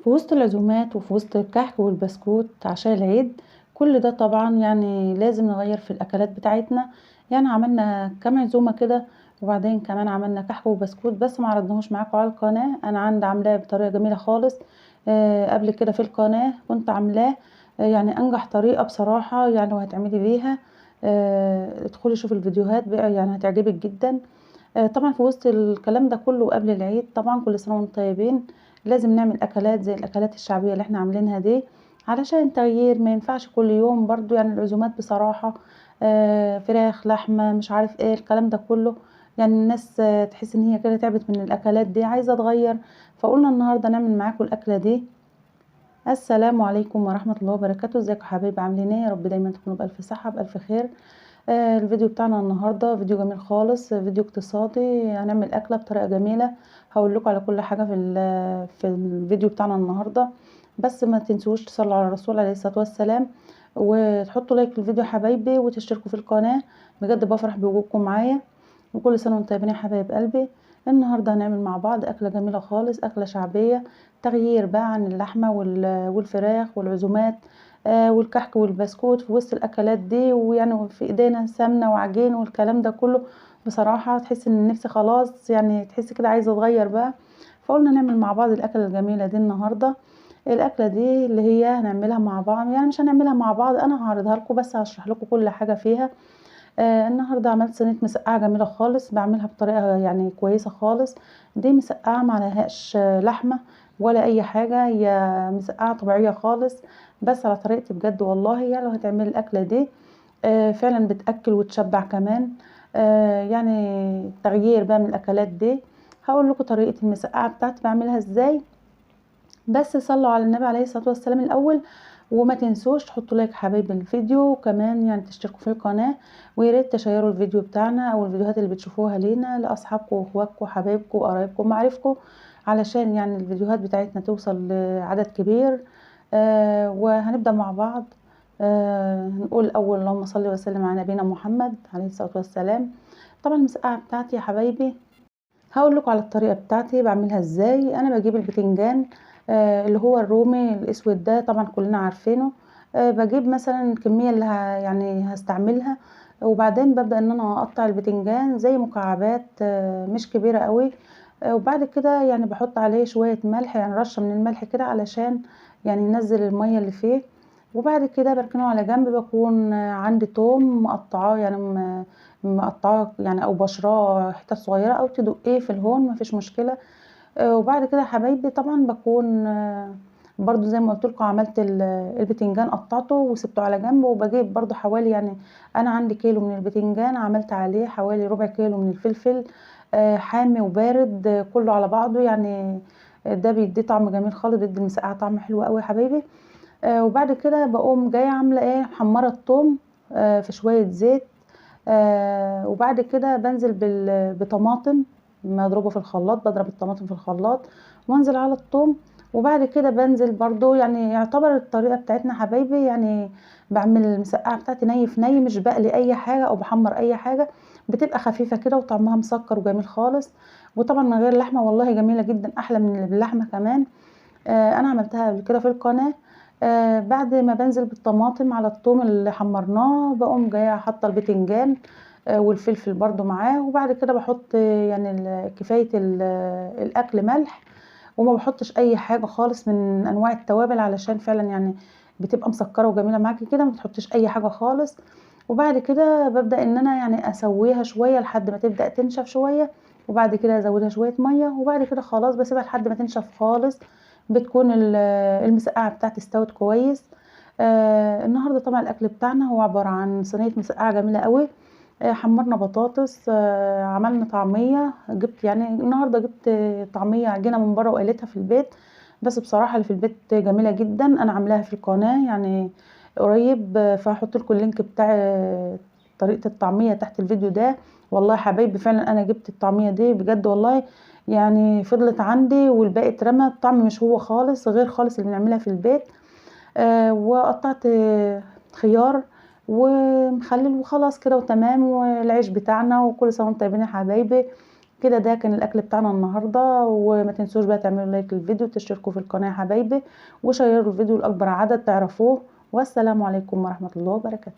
في وسط العزومات وفي وسط الكحك والبسكوت عشان العيد، كل ده طبعا يعني لازم نغير في الأكلات بتاعتنا. يعني عملنا كام عزومة كده، وبعدين كمان عملنا كحك وبسكوت بس ما عرضناهوش معاكم على القناة. أنا عندي عاملاه بطريقة جميلة خالص. قبل كده في القناة كنت عاملاه. يعني أنجح طريقة بصراحة يعني، وهتعملي بيها. ادخلي شوفي الفيديوهات بقى يعني هتعجبك جدا. طبعا في وسط الكلام ده كله قبل العيد، طبعا كل سنة وانتم طيبين. لازم نعمل اكلات زي الاكلات الشعبية اللي احنا عاملينها دي، علشان تغيير. ما ينفعش كل يوم برضو يعني العزومات بصراحة. فراخ لحمة مش عارف ايه الكلام ده كله. يعني الناس تحس ان هي كده تعبت من الاكلات دي، عايزة تغير. فقلنا النهاردة نعمل معاكم الاكلة دي. السلام عليكم ورحمة الله وبركاته. ازيكم يا حبايبي، عاملين ايه؟ يا رب دايما تكونوا بألف صحة بألف خير. الفيديو بتاعنا النهارده فيديو جميل خالص، فيديو اقتصادي. هنعمل اكله بطريقه جميله. هقول لكم على كل حاجه في الفيديو بتاعنا النهارده. بس ما تنسوش تصلوا على الرسول عليه الصلاه والسلام، وتحطوا لايك للفيديو يا حبايبي، وتشتركوا في القناه. بجد بفرح بوجودكم معايا، وكل سنه وانتم طيبين يا حبايب قلبي. النهارده هنعمل مع بعض اكله جميله خالص، اكله شعبيه. تغيير بقى عن اللحمه والفراخ والعزومات. والكحك والبسكوت في وسط الاكلات دي، ويعني في ايدينا سمنه وعجين والكلام ده كله. بصراحه تحس ان النفس خلاص، يعني تحس كده عايزه اتغير بقى. فقلنا نعمل مع بعض الاكله الجميله دي النهارده. الاكله دي اللي هي هنعملها مع بعض، يعني مش هنعملها مع بعض، انا هعرضها لكم بس هشرح لكم كل حاجه فيها. النهارده عملت صينيه مسقعه جميله خالص، بعملها بطريقه يعني كويسه خالص. دي مسقعه معلهاش لحمه ولا اي حاجه، هي مسقعه طبيعيه خالص. بس على طريقتي بجد والله، يعني لو هتعملي الاكله دي فعلا بتاكل وتشبع كمان. يعني تغيير بقى من الاكلات دي. هقول لكم طريقه المسقعه بتاعتي بعملها ازاي. بس صلوا على النبي عليه الصلاة والسلام الأول. وما تنسوش تحطوا لايك حبايب الفيديو، وكمان يعني تشتركوا في القناة. وياريت تشيروا الفيديو بتاعنا أو الفيديوهات اللي بتشوفوها لينا لأصحابكم وأخواتكم وحبايبكم وقرايبكم ومعارفكم، علشان يعني الفيديوهات بتاعتنا توصل لعدد كبير. وهنبدأ مع بعض. هنقول الأول اللهم صل وسلم على نبينا محمد عليه الصلاة والسلام. طبعا المسقعة بتاعتي يا حبايبي، هقول لكم على الطريقه بتاعتي بعملها ازاي. انا بجيب البتنجان اللي هو الرومي الاسود ده، طبعا كلنا عارفينه. بجيب مثلا الكميه اللي يعني هستعملها. وبعدين ببدا ان انا اقطع البتنجان زي مكعبات مش كبيره قوي. وبعد كده يعني بحط عليه شويه ملح، يعني رشه من الملح كده علشان يعني ينزل الميه اللي فيه. وبعد كده بركنه على جنب. بكون عندي توم مقطعاه، يعني مقطعاه يعني او بشراه حتت صغيره، او تدقيه في الهون مفيش مشكله. وبعد كده يا حبايبي طبعا بكون برضو زي ما قلت لكم عملت البتنجان قطعته وسبته على جنب. وبجيب برضو حوالي يعني انا عندي كيلو من البتنجان، عملت عليه حوالي ربع كيلو من الفلفل حامي وبارد كله على بعضه يعني. ده بيديه طعم جميل خالص، بيدي المسقعه طعم حلو قوي يا حبايبي. وبعد كده بقوم جايه عامله ايه، محمره الثوم في شويه زيت. وبعد كده بنزل بطماطم مضروبه في الخلاط، بضرب الطماطم في الخلاط وانزل على الثوم. وبعد كده بنزل برضو، يعني يعتبر الطريقه بتاعتنا حبايبي يعني بعمل المسقعه بتاعتي ني في ني، مش بقلي اي حاجه او بحمر اي حاجه. بتبقى خفيفه كده وطعمها مسكر وجميل خالص. وطبعا من غير لحمه والله جميله جدا، احلى من اللي باللحمه كمان. انا عملتها قبل كده في القناه. بعد ما بنزل بالطماطم على الثوم اللي حمرناه، بقوم جايه حاطه البتنجان والفلفل برضو معاه. وبعد كده بحط يعني كفايه الاكل ملح. وما بحطش اي حاجه خالص من انواع التوابل، علشان فعلا يعني بتبقى مسكره وجميله معاكي كده، ما تحطيش اي حاجه خالص. وبعد كده ببدا ان انا يعني اسويها شويه لحد ما تبدا تنشف شويه. وبعد كده ازودها شويه ميه، وبعد كده خلاص بسيبها لحد ما تنشف خالص. بتكون المسقعه بتاعتي استوت كويس. النهارده طبعا الاكل بتاعنا هو عباره عن صينيه مسقعه جميله قوي. حمرنا بطاطس، عملنا طعميه. جبت يعني النهارده جبت طعميه عجينه من بره وقليتها في البيت. بس بصراحه اللي في البيت جميله جدا، انا عاملاها في القناه يعني قريب. فهحط لكم اللينك بتاع طريقه الطعميه تحت الفيديو ده. والله يا حبايبي فعلا انا جبت الطعميه دي بجد والله، يعني فضلت عندي والباقي اترمى. الطعم مش هو خالص، غير خالص اللي بنعملها في البيت. وقطعت خيار ومخلل وخلاص كده وتمام. والعيش بتاعنا، وكل سنه وانتم طيبين يا حبايبي. كده ده كان الاكل بتاعنا النهارده. وما تنسوش بقى تعملوا لايك للفيديو، تشتركوا في القناه يا حبايبي، وشيروا الفيديو لاكبر عدد تعرفوه. والسلام عليكم ورحمه الله وبركاته.